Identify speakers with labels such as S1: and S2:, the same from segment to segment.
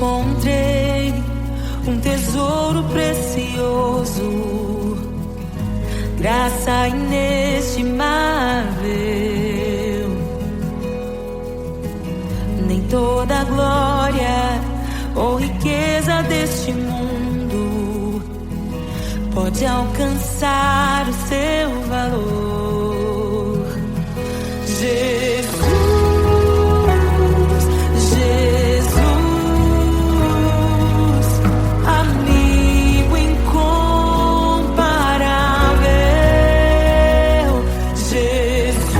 S1: encontrei um tesouro precioso, graça inestimável. Nem toda a glória ou riqueza deste mundo pode alcançar o seu valor. Jesus, amigo incomparável. Jesus,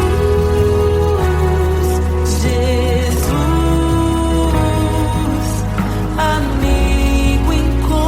S1: amigo incomparável.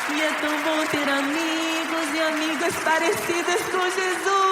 S1: E é tão bom ter amigos e amigas parecidas com Jesus.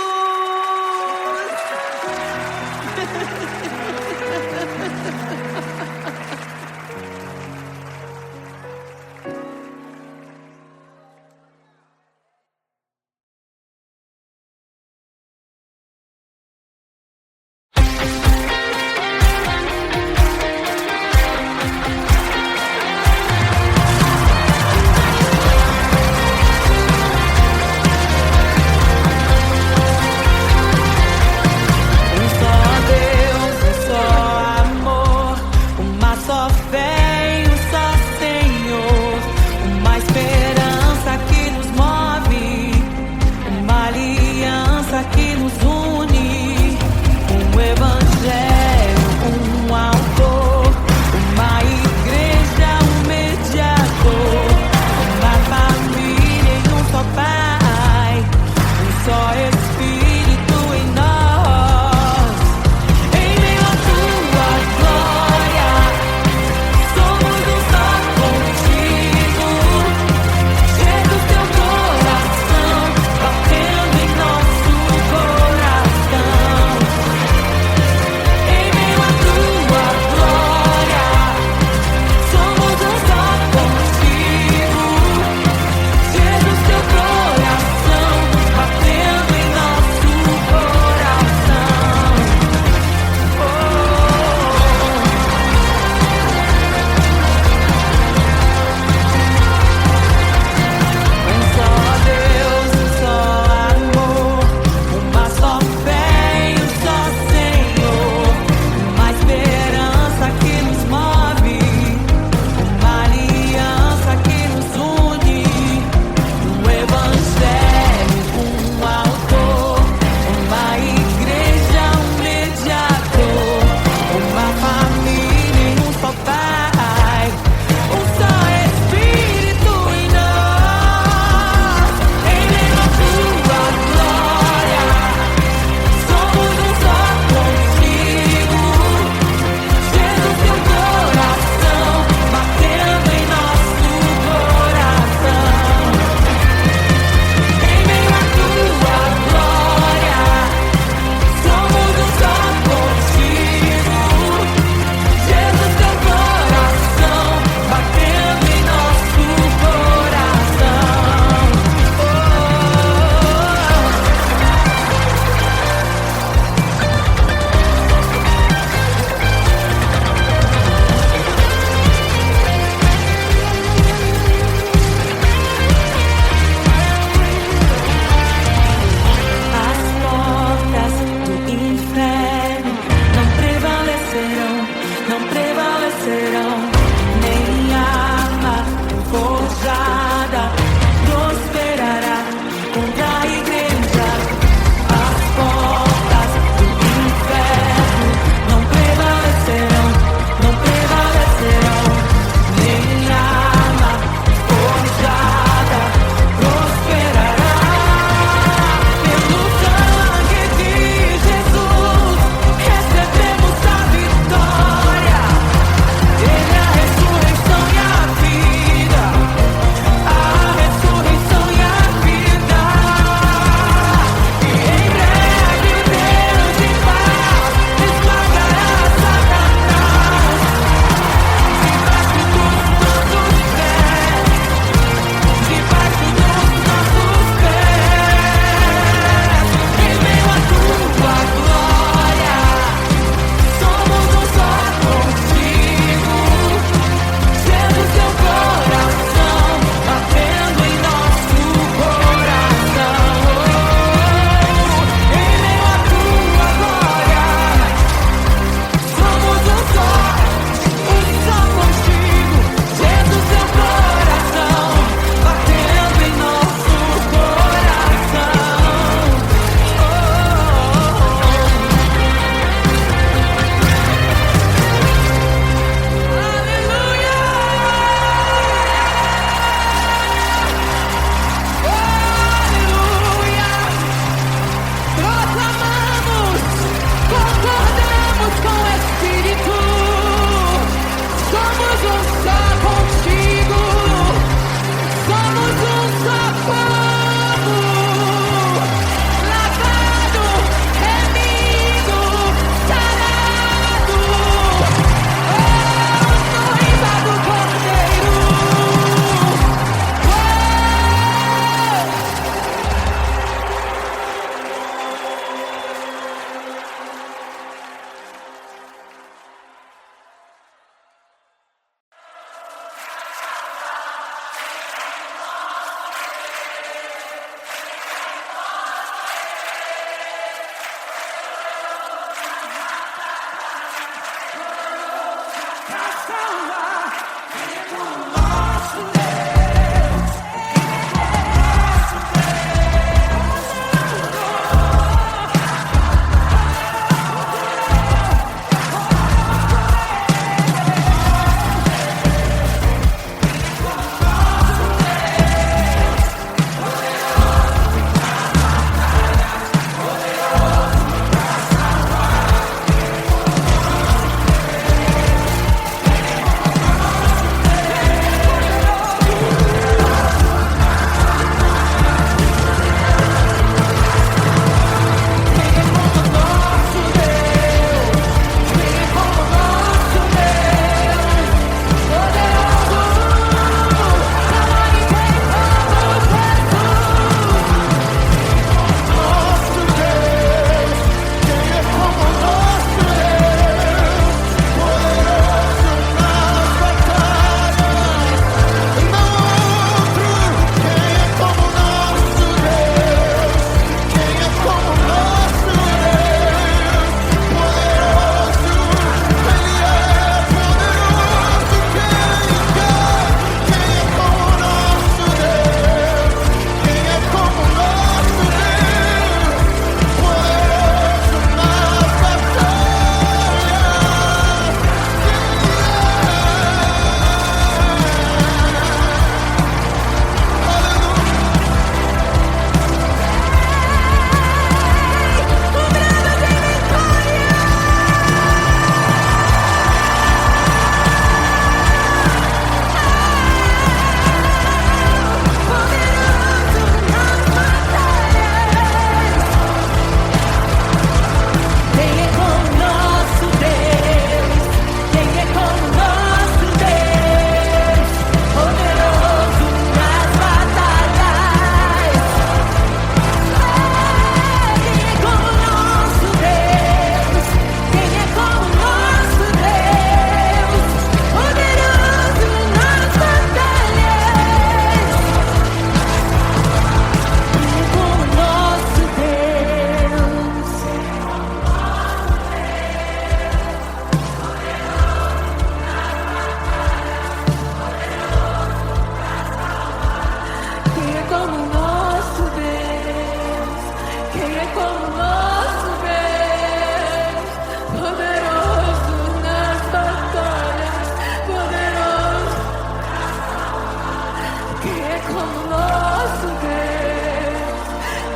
S1: nosso Deus?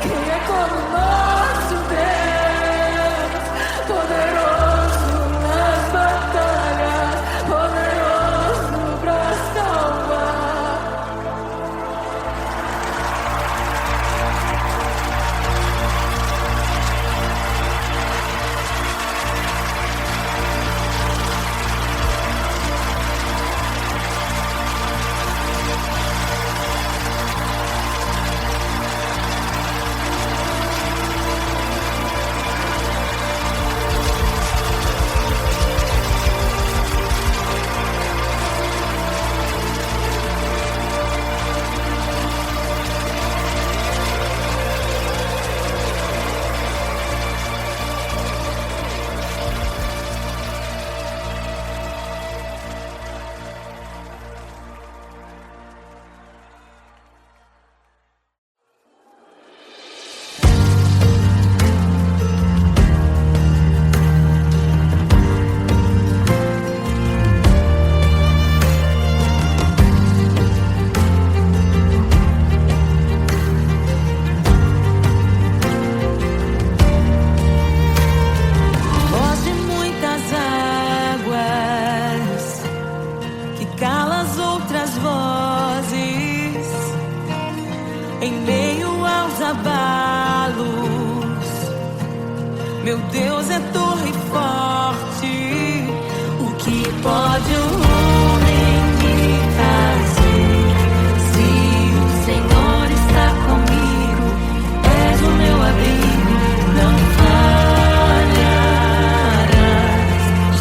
S1: Quem é como nosso Deus? Poderoso nas batalhas, poderoso pra salvar. Em meio aos abalos, meu Deus é torre forte. O que pode um homem me fazer? Se o Senhor está comigo, és o meu abrigo, não falharás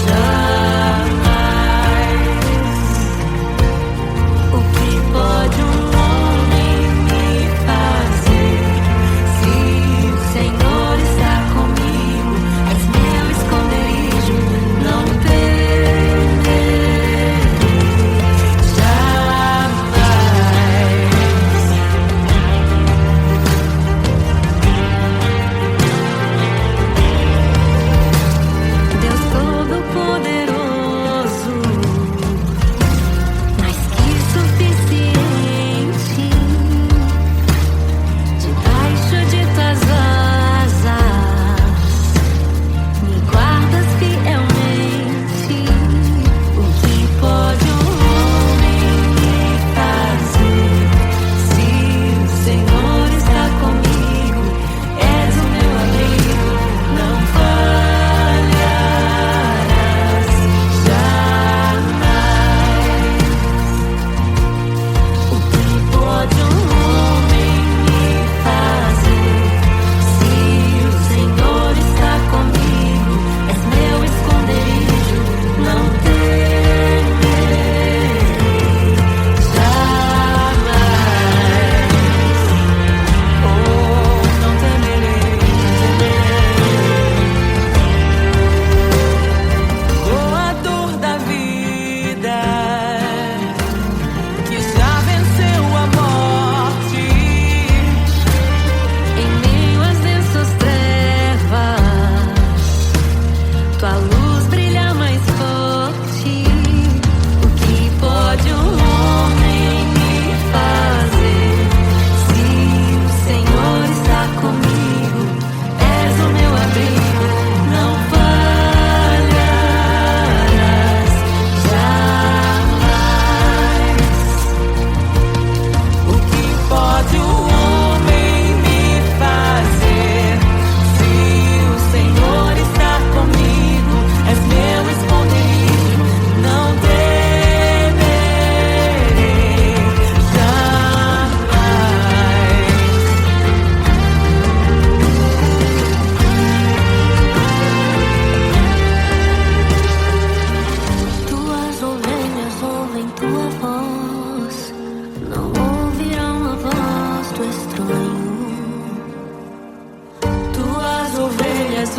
S1: jamais. O que pode um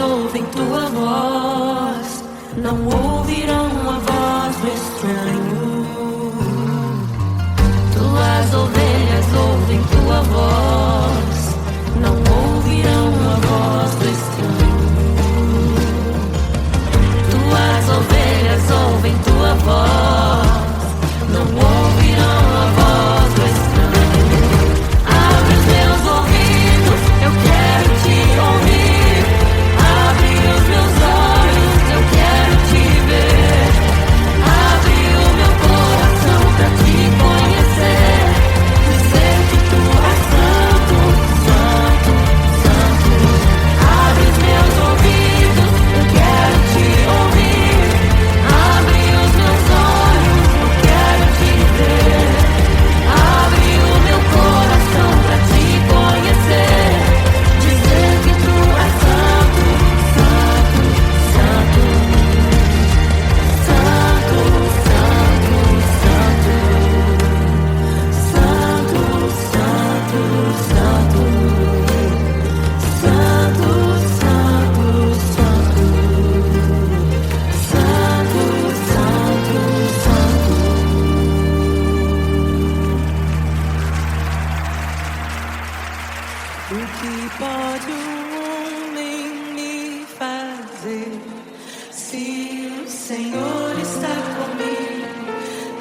S1: ouvem tua voz, não ouvirão a voz do estranho. Tuas ovelhas ouvem tua voz, não ouvirão a voz do estranho. Tuas ovelhas ouvem tua voz, não ouvirão a voz do estranho. O que pode um homem me fazer? Se o Senhor está comigo,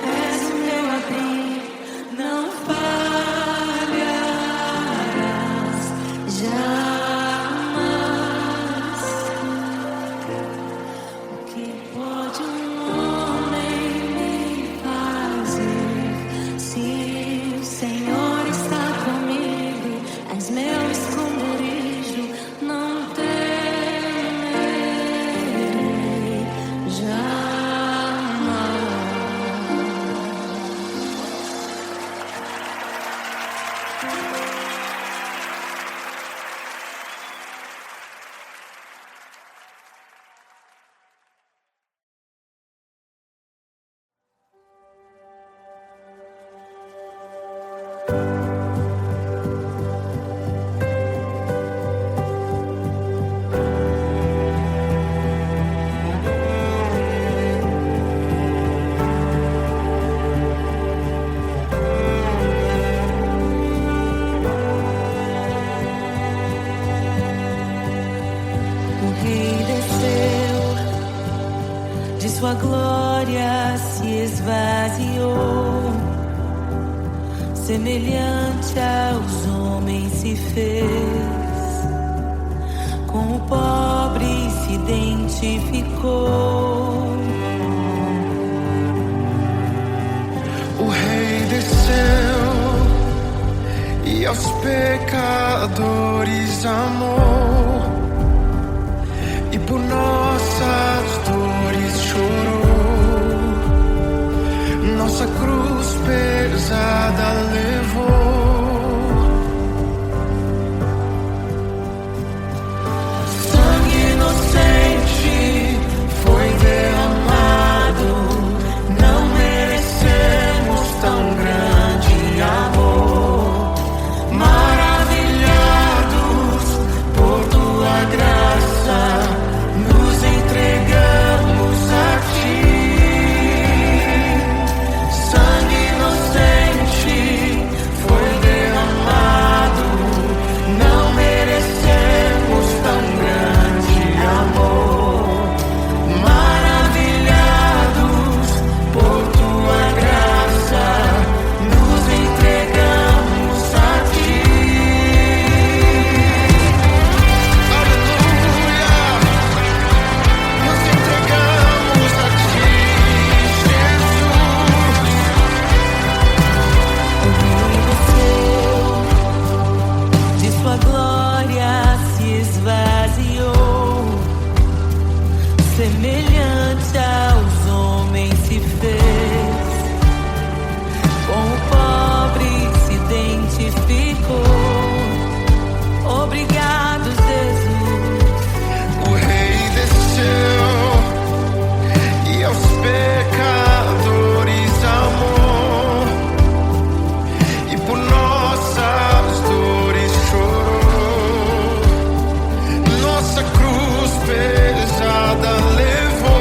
S1: és o meu abrigo, não falharás jamais. O que pode um homem me fazer? Se o Senhor está comigo, és meu esconderijo, não temerei jamais. O rei desceu, de sua glória se esvaziou, semelhante aos homens se fez, com o pobre se identificou.
S2: O rei desceu e aos pecadores amou, e por nossas dores chorou, nossa cruz pesada levou. Sangue inocente foi derramado, não merecemos tão grande amor. Maravilhados por tua graça, nos entregamos a ti. Sangue inocente foi derramado, não merecemos tão grande amor. Maravilhados por tua graça, nos entregamos a ti. Aleluia! Nos entregamos a ti, Jesus.
S1: De sua glória se esvaziou, semelhante aos homens se fez, com o pobre se identificou. Obrigado, Jesus.
S2: O rei desceu e aos pecadores amou, e por nossas dores chorou, nossa cruz pesada levou.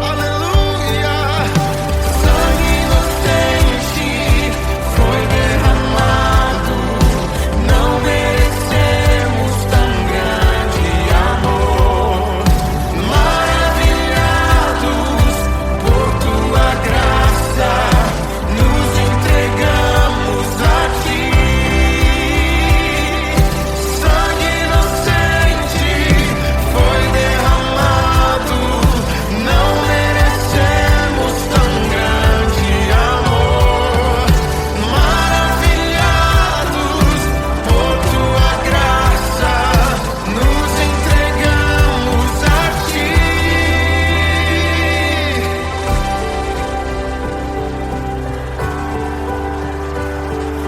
S2: Aleluia! Sangue inocente foi derramado, não merecemos tão grande amor. Maravilhados por tua graça, nos entregamos a ti. Sangue inocente foi derramado, não merecemos tão grande amor. Maravilhados por tua graça, nos entregamos a ti.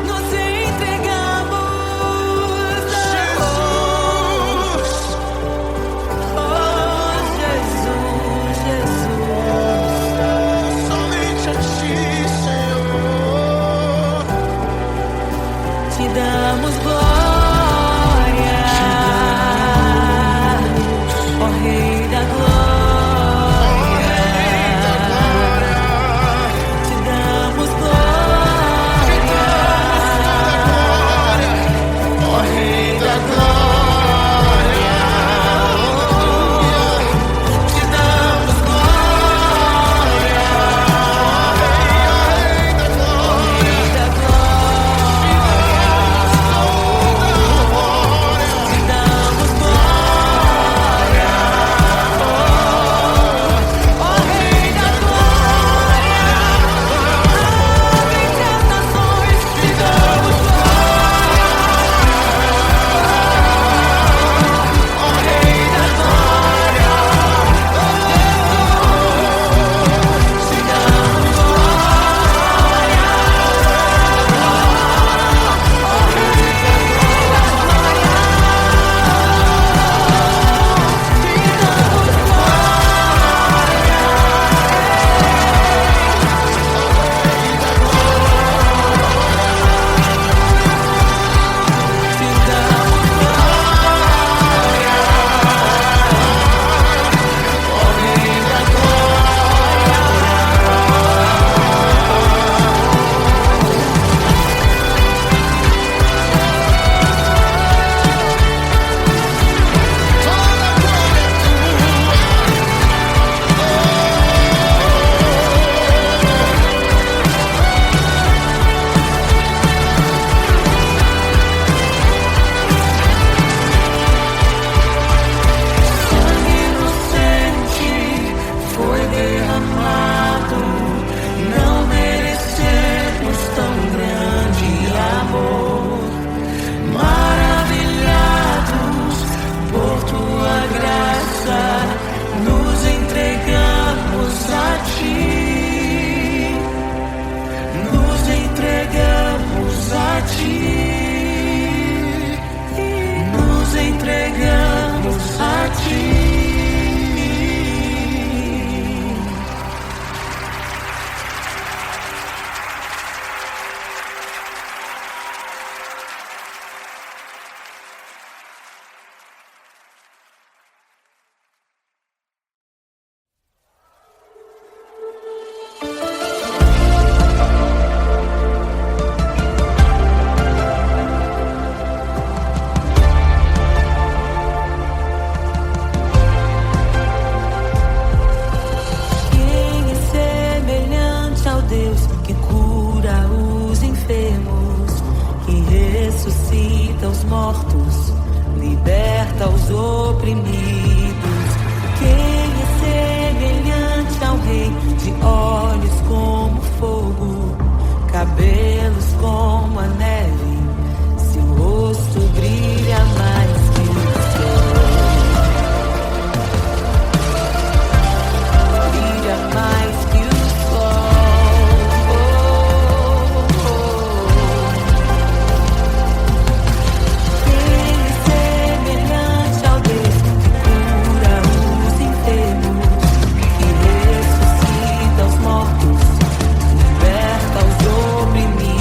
S1: Nos entregamos a
S2: Jesus,
S1: oh, Jesus, Jesus.
S2: somente a ti, Senhor.
S1: Te damos glória, ó Rei da glória. Te damos glória, aos mortos, liberta os oprimidos. Quem é semelhante ao Rei, de olhos como fogo, cabelos como a neve, seu rosto brilha mais que o sol. Brilha mais que o sol. Quem é semelhante ao Deus que cura os enfermos, que ressuscita os mortos, liberta os oprimidos.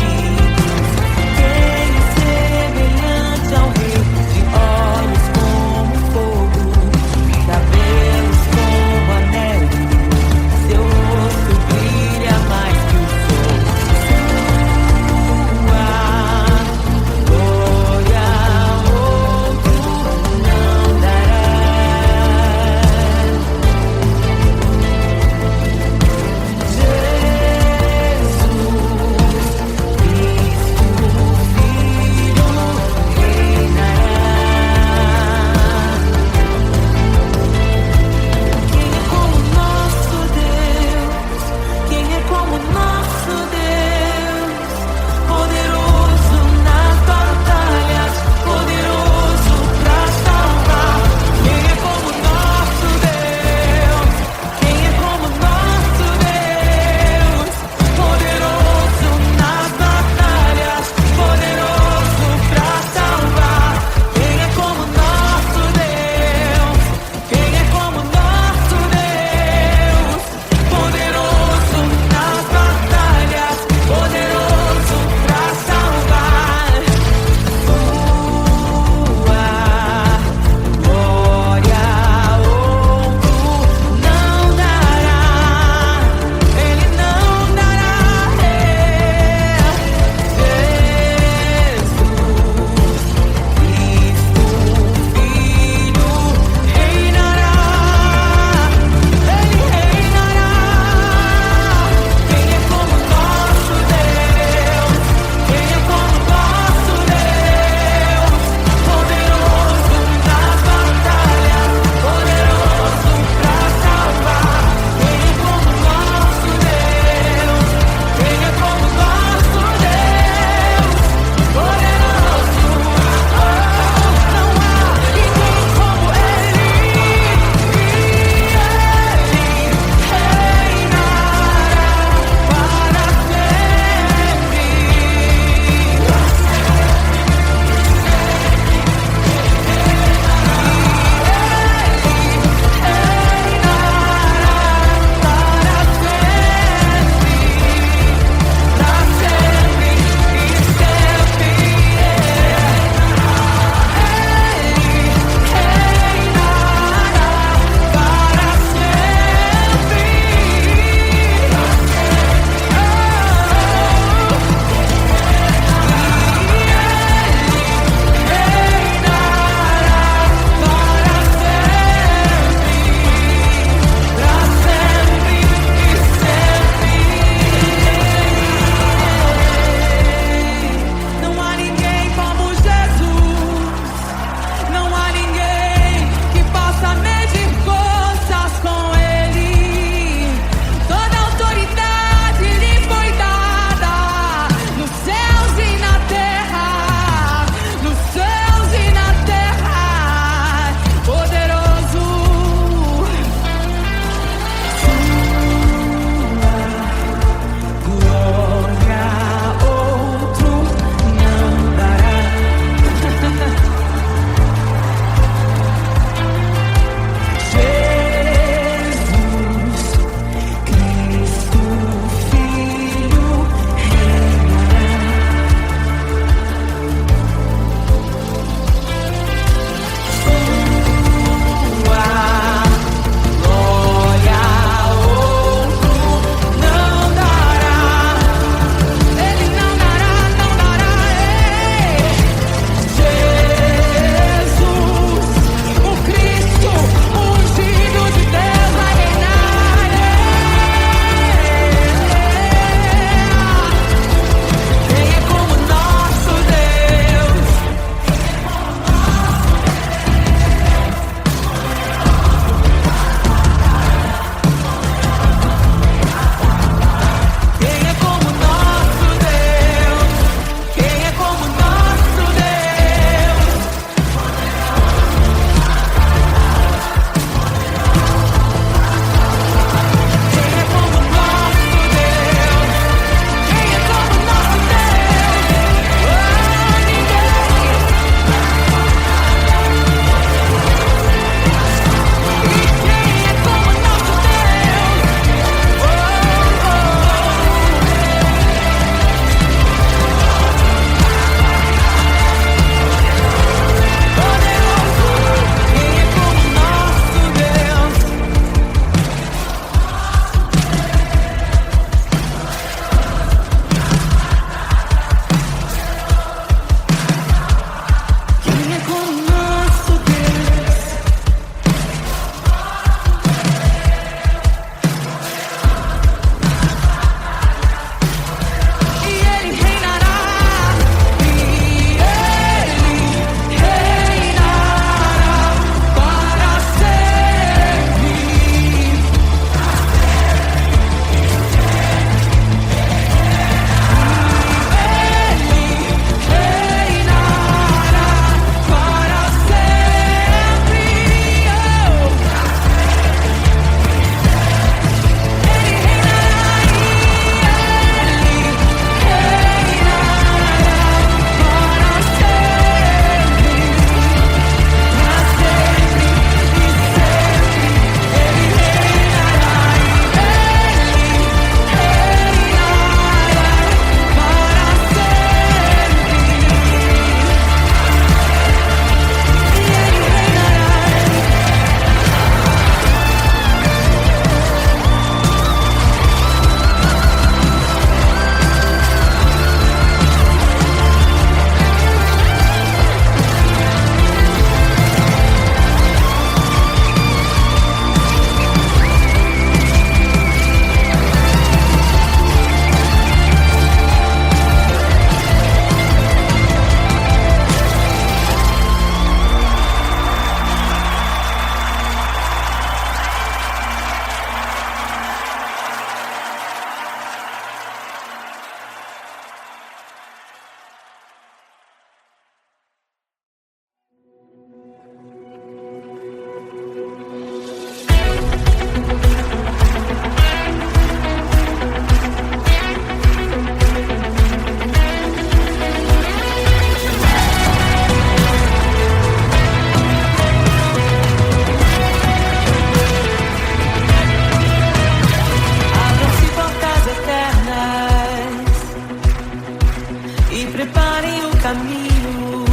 S1: e preparem o caminho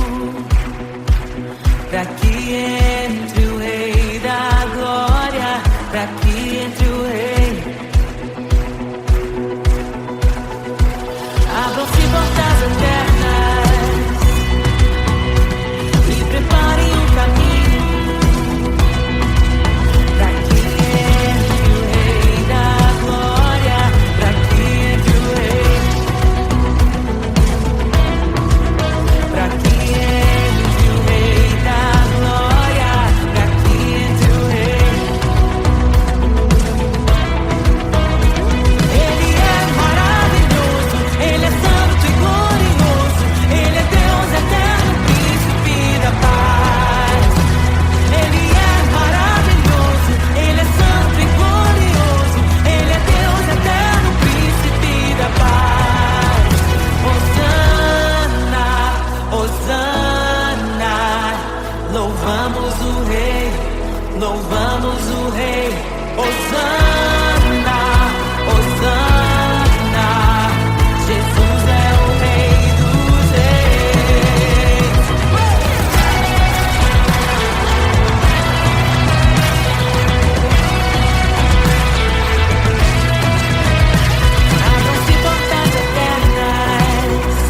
S1: para que entre o Rei da Glória, para que entre o Rei. Abram-se portas eternas e preparem o caminho para que entre o Rei da Glória, para que entre o Rei, para que entre o Rei da Glória, para que entre o Rei. Ele é maravilhoso, Ele é santo e glorioso, Ele é Deus eterno, príncipe da paz. Ele é maravilhoso, Ele é santo e glorioso, Ele é Deus eterno, príncipe da paz. Hosana, Hosana, louvamos o Rei, louvamos o Rei. Hosana, Hosana, Jesus é o Rei dos Reis. Abram-se portas eternas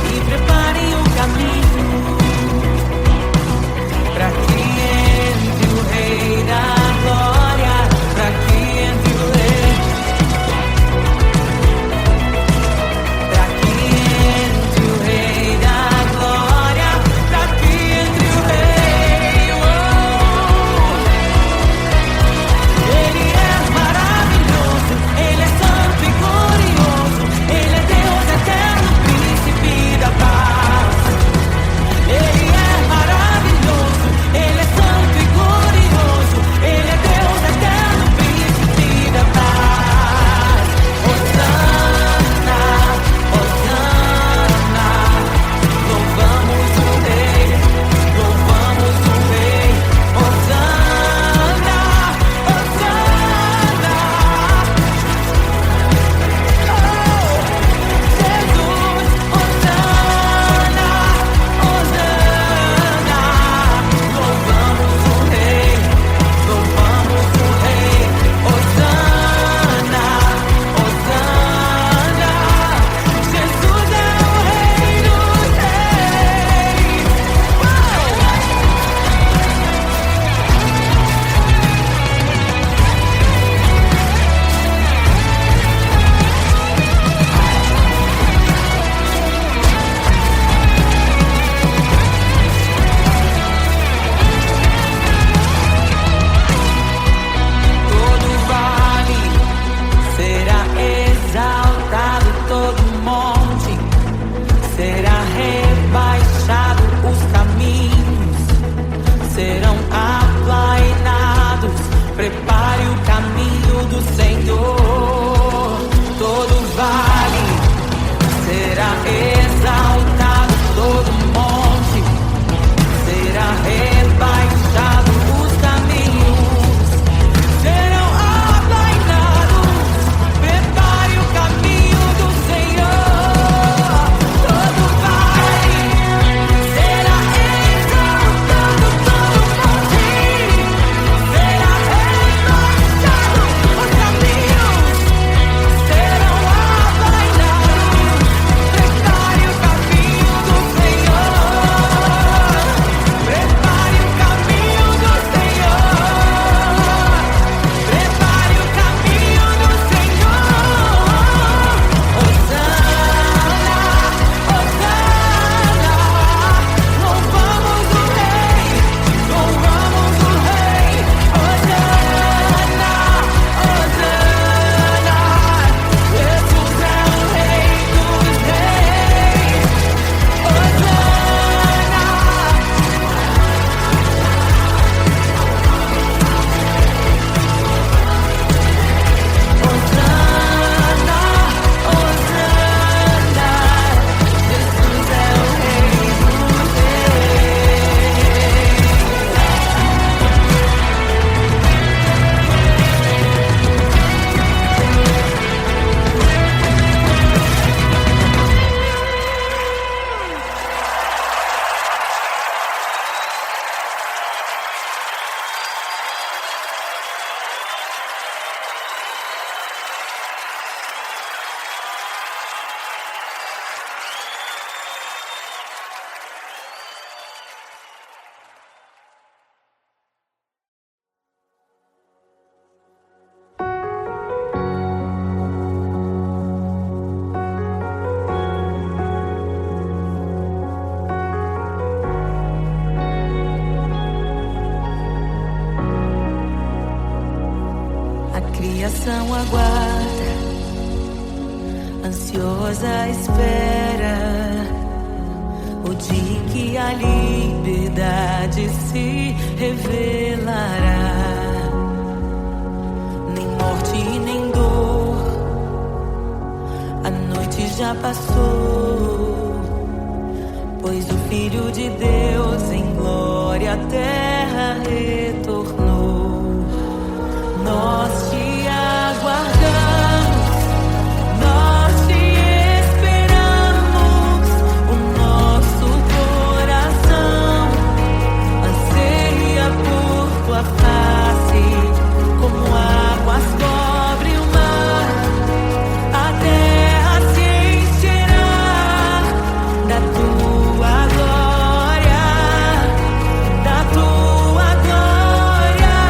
S1: e preparem o caminho para que entre criação aguarda, ansiosa espera o dia em que a liberdade se revelará. Nem morte nem dor, a noite já passou, pois o Filho de Deus em glória à terra retornou. Nós te aguardamos, nós te esperamos, o nosso coração anseia por tua face, como águas cobre o mar, a terra se encherá da tua glória, da tua glória.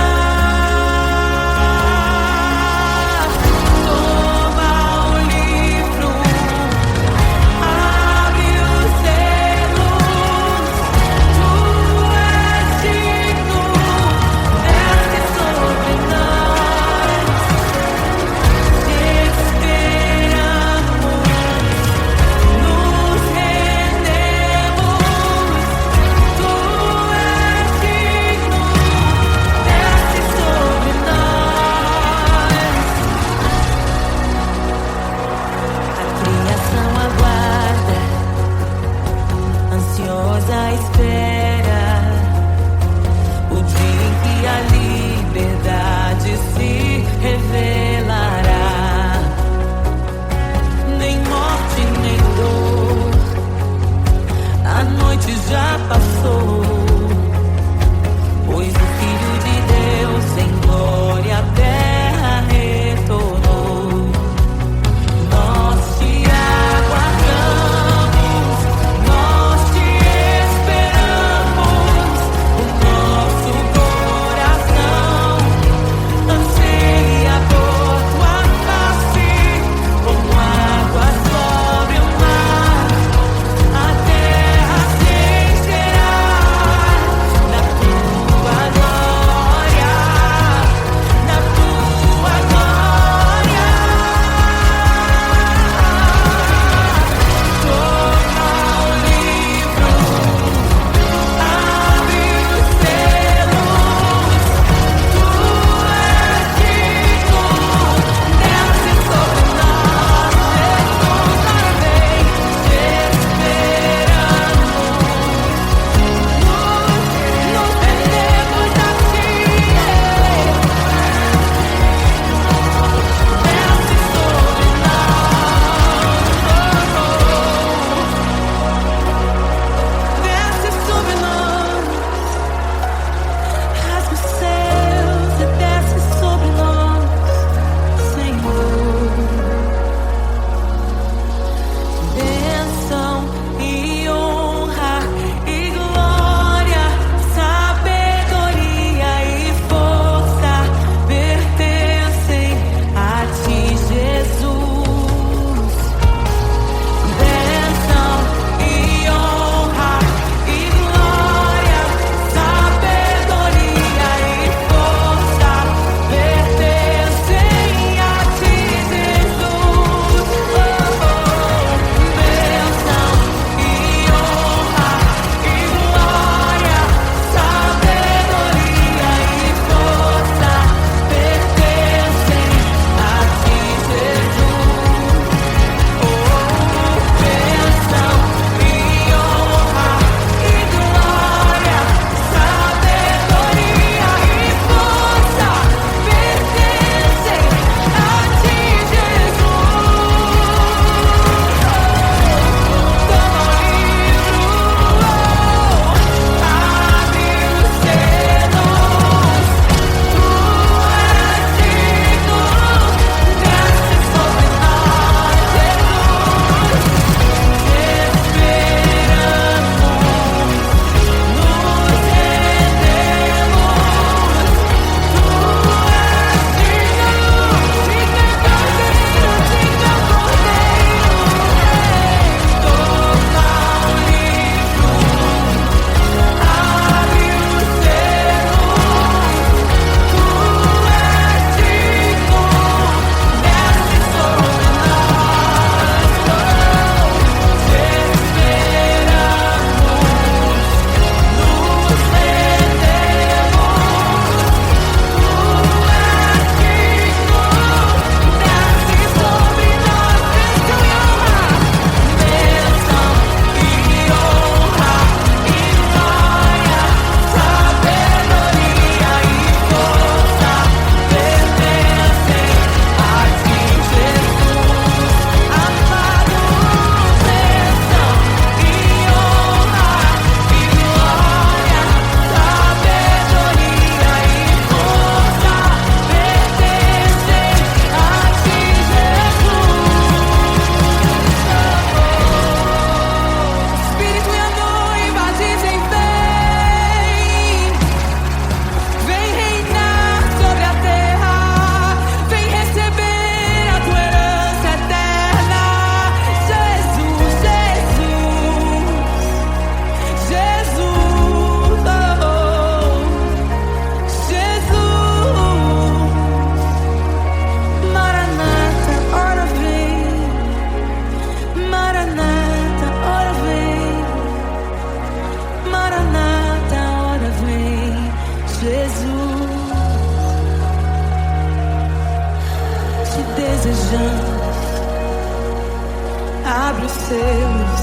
S1: Deus.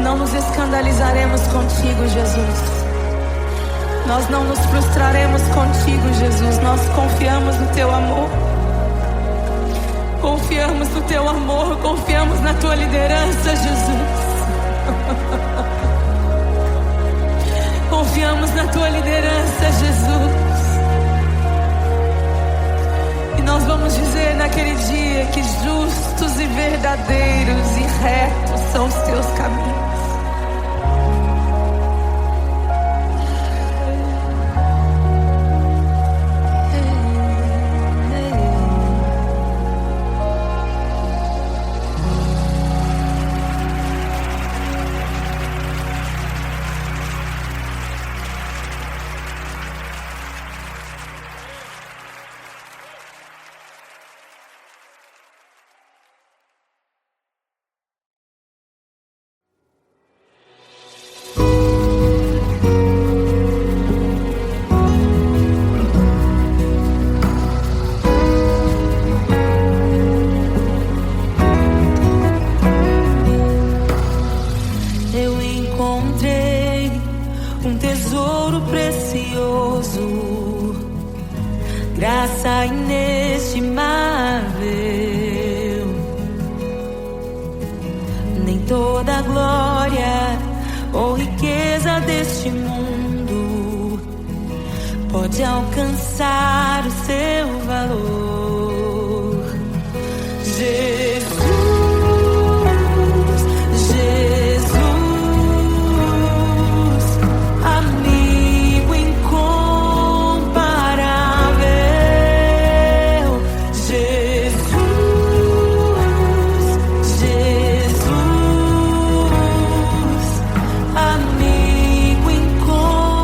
S1: Não nos escandalizaremos contigo, Jesus. Nós não nos frustraremos contigo, Jesus. Nós confiamos no teu amor. Confiamos no teu amor, confiamos na tua liderança, Jesus. Confiamos na tua liderança, Jesus. E nós vamos dizer naquele dia que justos e verdadeiros e retos são os teus caminhos. Graça inestimável, nem toda a glória ou riqueza deste mundo pode alcançar o seu valor. Jesus, amigo incomparável. Jesus, amigo incomparável.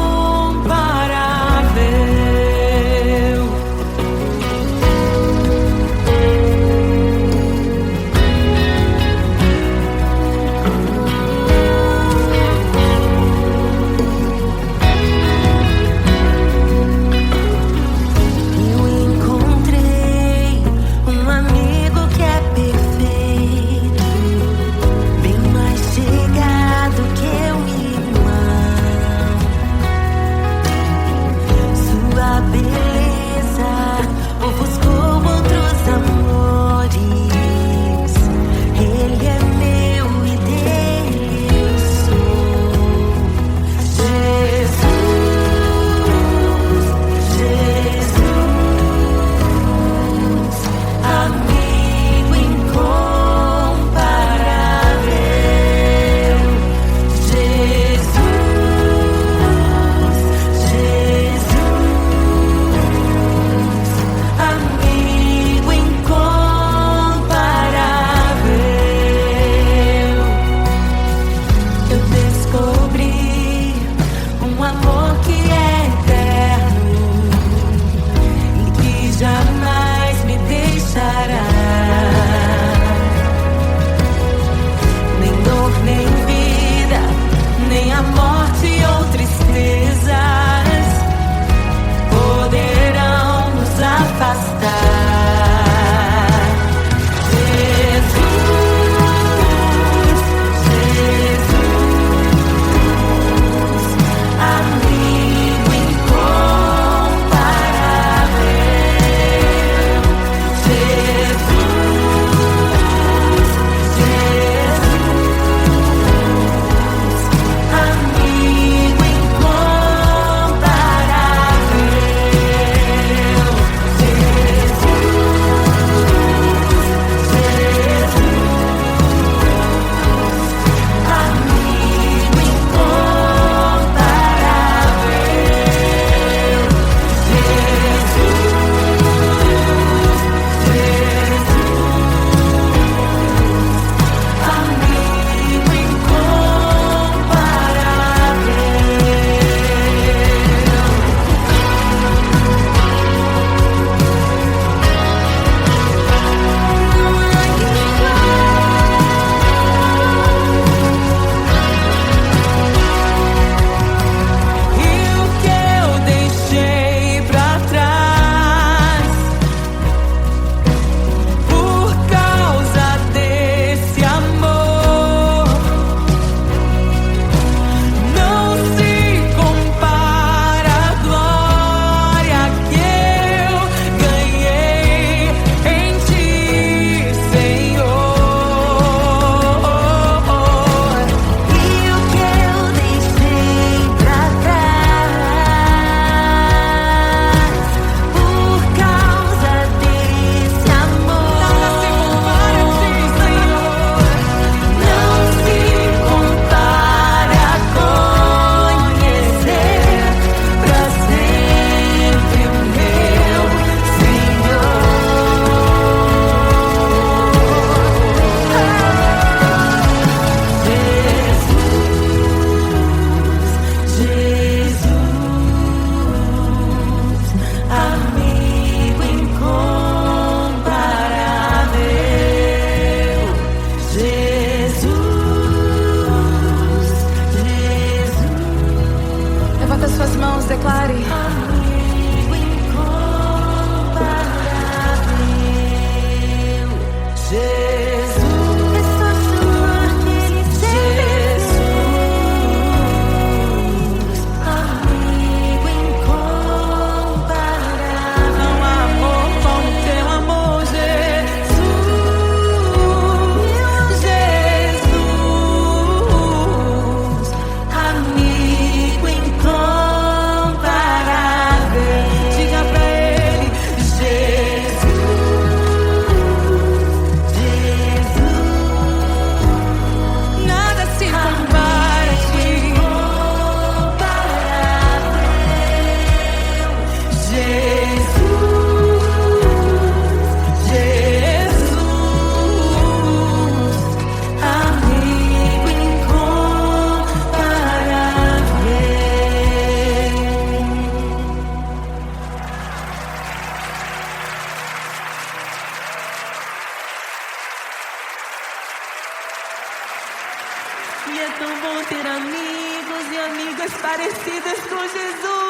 S1: E é tão bom ter amigos e amigas parecidas com Jesus.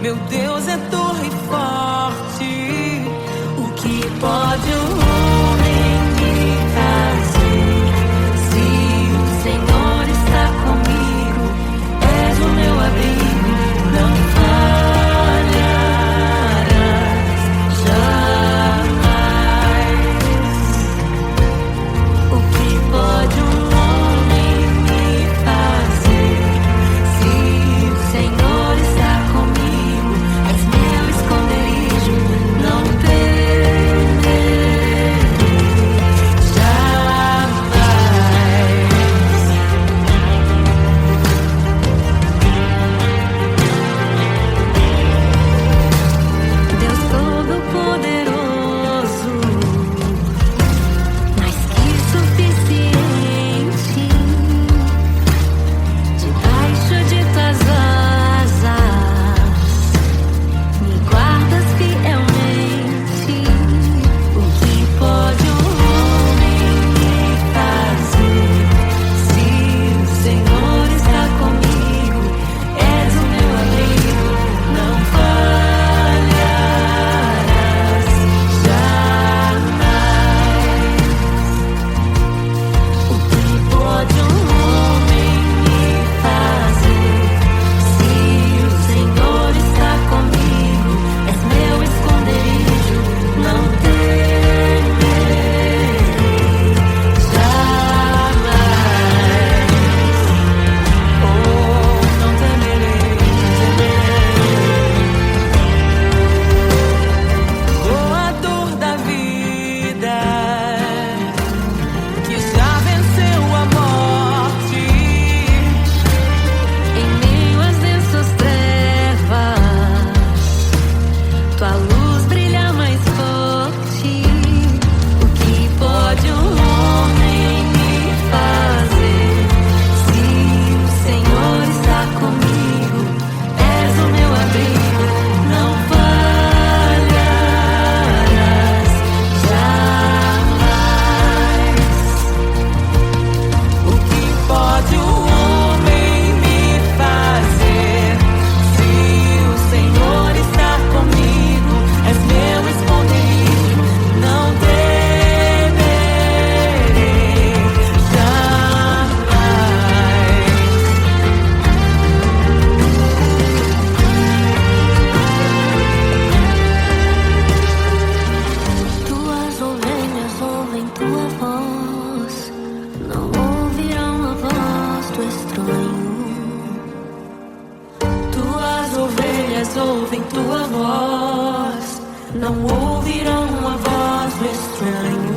S1: Meu Deus é torre forte. O que pode o homem me fazer? Se o Senhor está comigo, és o meu abrigo, não falharás jamais. O que pode um homem me fazer? Se o Senhor está comigo, és meu esconderijo, não temerei jamais. Deus Todo-Poderoso, mais que suficiente, debaixo de tuas asas, me guardas fielmente. O que pode um homem me fazer? Se o Senhor está comigo, és o meu abrigo, não falharás jamais. O que pode um homem me fazer? Se o Senhor está comigo, és meu esconderijo, não temerei jamais. Oh, não temerei, doador da vida, que já venceu a morte. Em meio às densas trevas, tua luz brilha mais forte. O que pode um homem me fazer? Se o Senhor está comigo, és o meu abrigo, não falharás jamais. O que pode um homem me fazer? Se o Senhor está comigo, és meu esconderijo, não temerei jamais. Tuas ovelhas ouvem tua voz, não ouvirão a voz do estranho. Tuas ovelhas ouvem tua voz, não ouvirão a voz do estranho.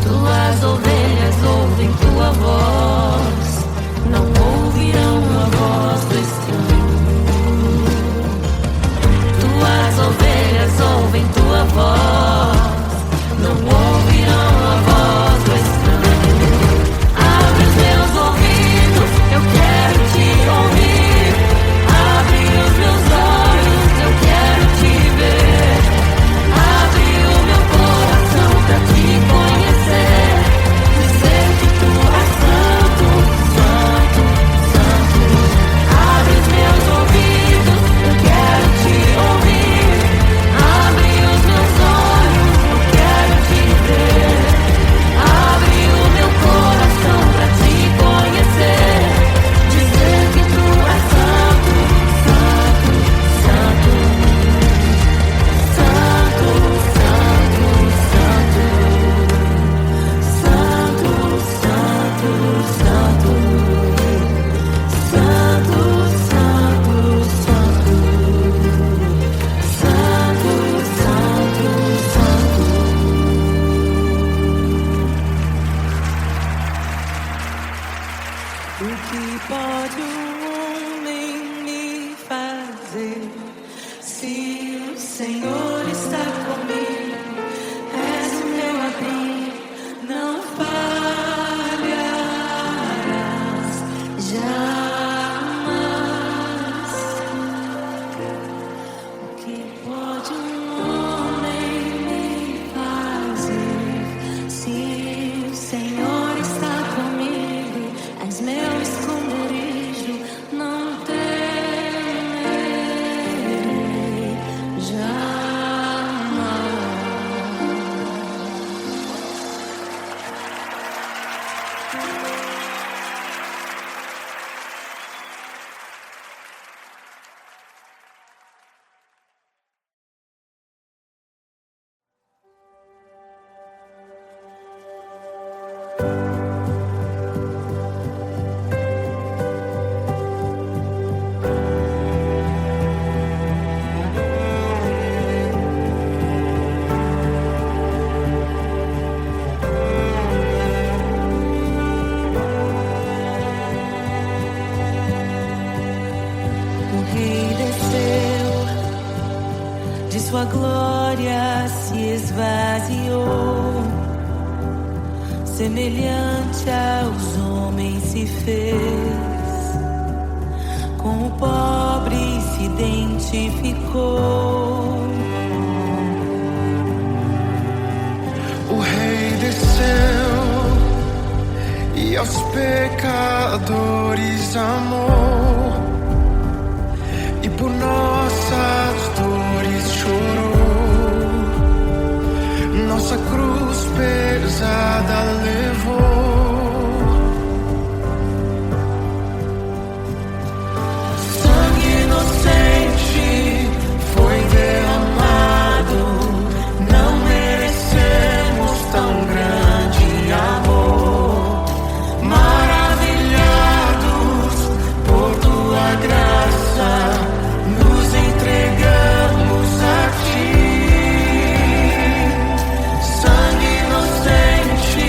S1: Tuas ovelhas ouvem tua voz, não ouvirão a voz do estranho. Tuas ovelhas ouvem tua voz, não ouvirão a voz do estranho. Abre os meus ouvidos, eu quero te ouvir. Abre os meus olhos, eu quero te ver. Abre o meu coração pra te conhecer. Dizer que tu és santo, santo, santo. Abre os meus ouvidos, eu quero te ouvir. Abre os meus olhos, eu quero te ver. Abre o meu coração pra te conhecer. Dizer que tu és santo, santo, santo. Santo, santo, santo. Santo, santo, santo. Santo, santo, santo. Santo, santo, santo. O que pode um homem me fazer? Se o Senhor está comigo, és o meu abrigo, não falharás jamais. O que pode um homem me fazer? Se o Senhor está comigo, és meu esconderijo, não temerei glória se esvaziou, semelhante aos homens se fez, com o pobre se identificou.
S2: O Rei desceu e aos pecadores amou, e por nossas dores chorou, nossa cruz pesada levou. Sangue inocente foi derramado, não merecemos tão grande amor. Maravilhados por tua graça, nos entregamos a ti. Sangue inocente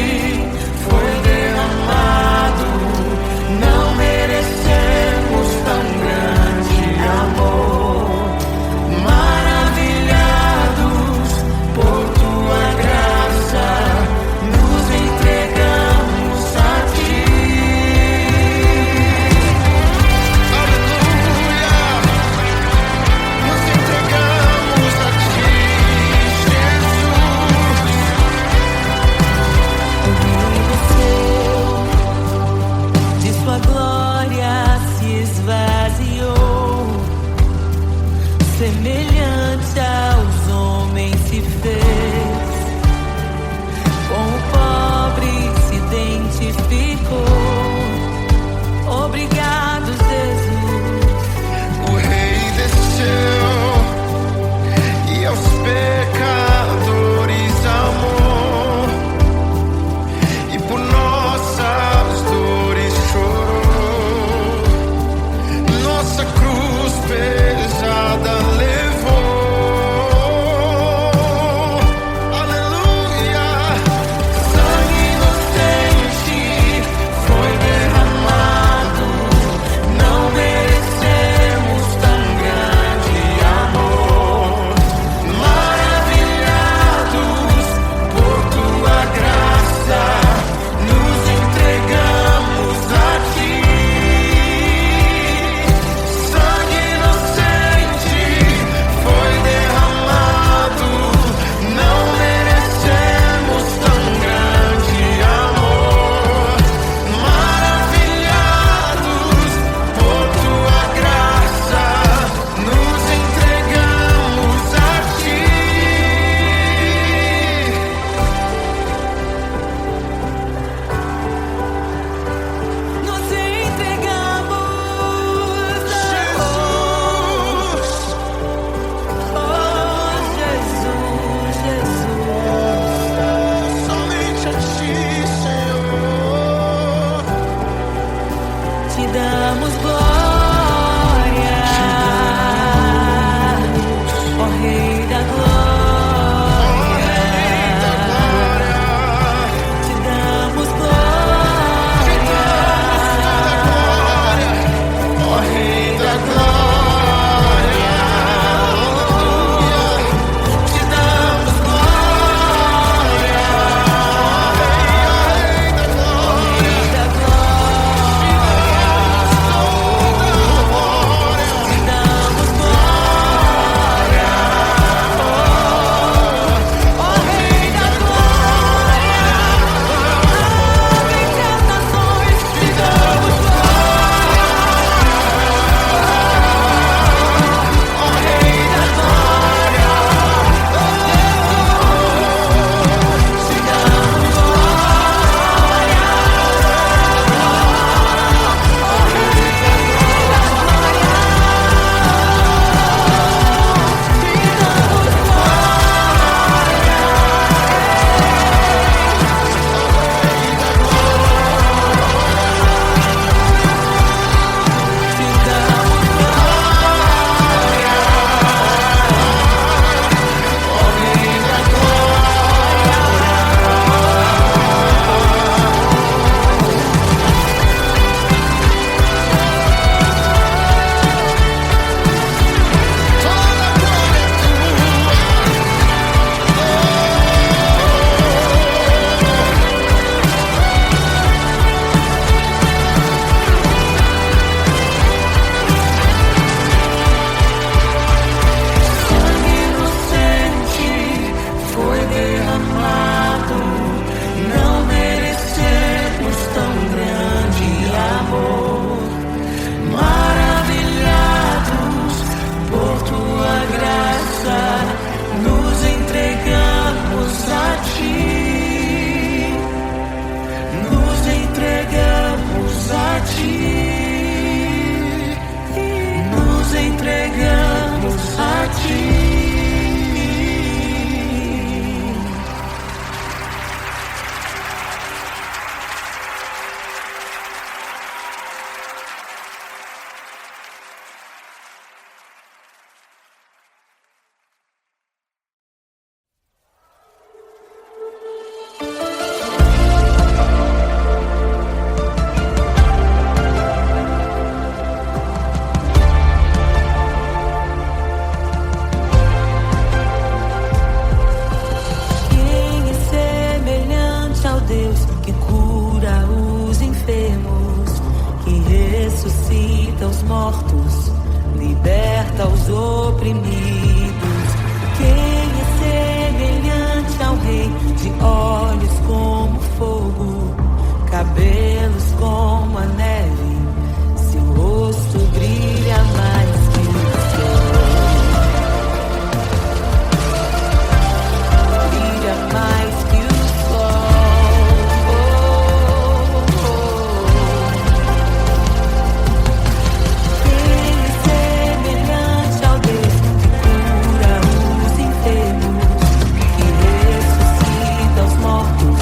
S1: aos mortos, liberta os oprimidos. Quem é semelhante ao Rei, de olhos como fogo, cabelos como a neve, seu rosto brilha mais que o sol. Brilha mais que o sol. Quem é semelhante ao Deus que cura os enfermos, que ressuscita os mortos,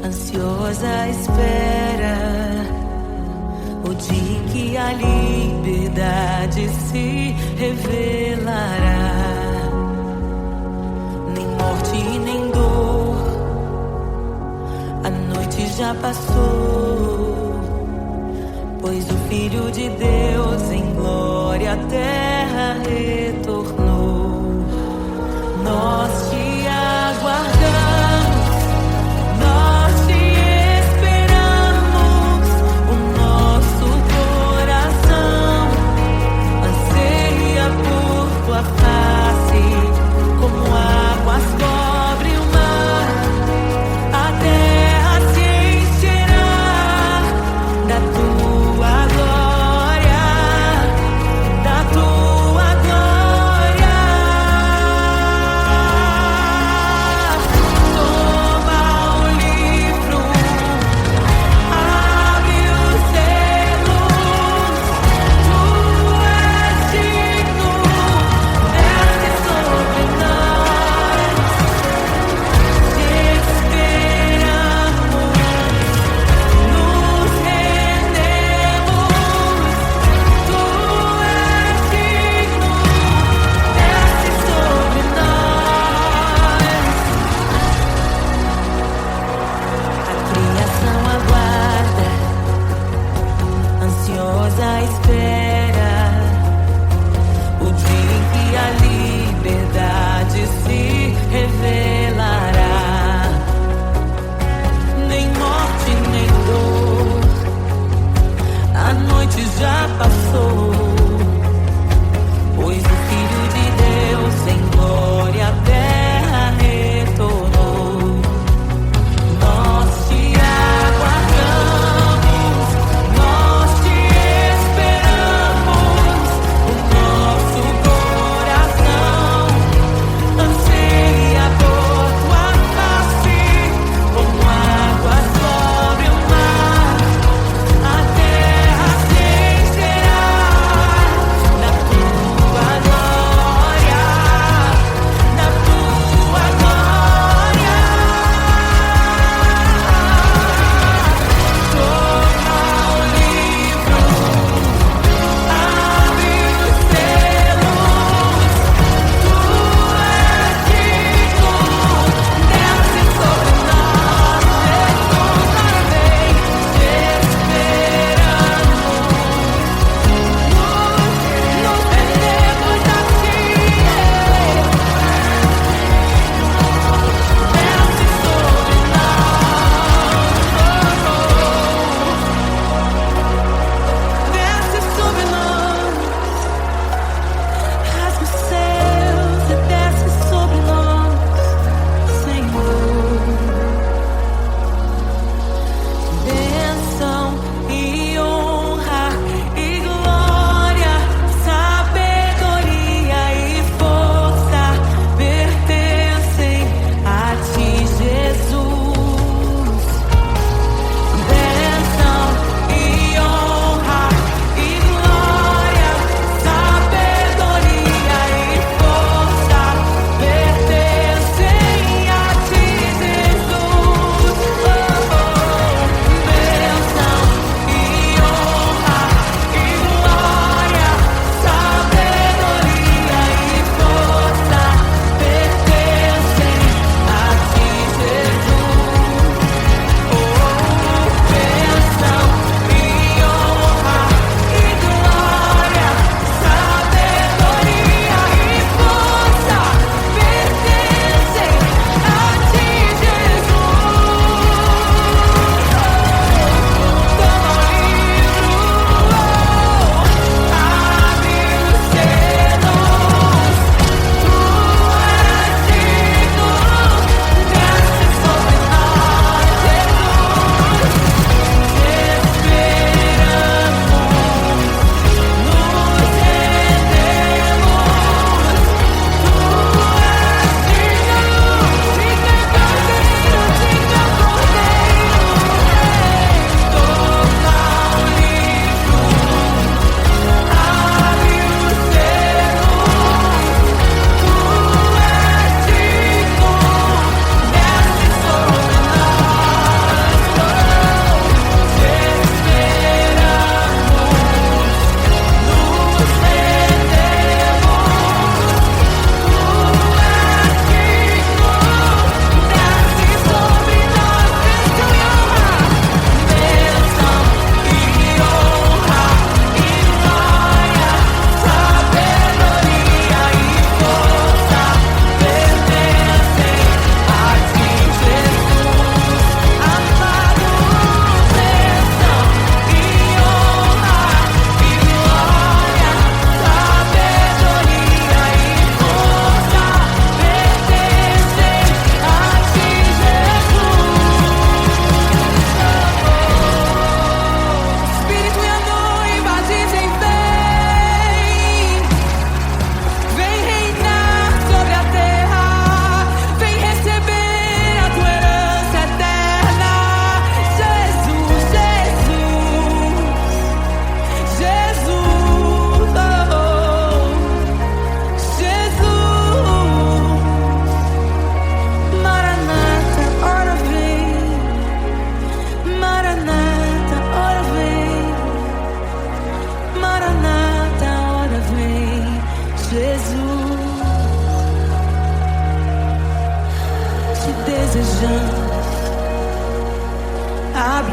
S1: ansiosa espera o dia em que a liberdade se revelará. Nem morte nem dor, a noite já passou, pois o Filho de Deus em glória à terra retornou. Nós te aguardamos, nós te esperamos. O nosso coração anseia por tua face, como águas cobre o mar. A terra se encherá da tua glória, da tua glória.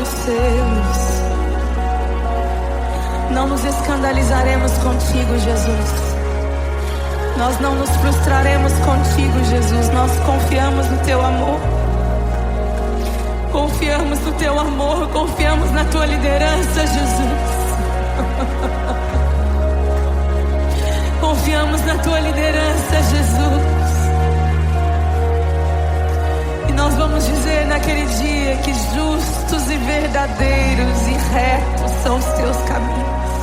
S1: os selos. Não nos escandalizaremos contigo, Jesus. Nós não nos frustraremos contigo, Jesus. Nós confiamos no teu amor. Confiamos no teu amor, confiamos na tua liderança, Jesus. Confiamos na tua liderança, Jesus. E nós vamos dizer naquele dia que justos e verdadeiros e retos são os teus caminhos.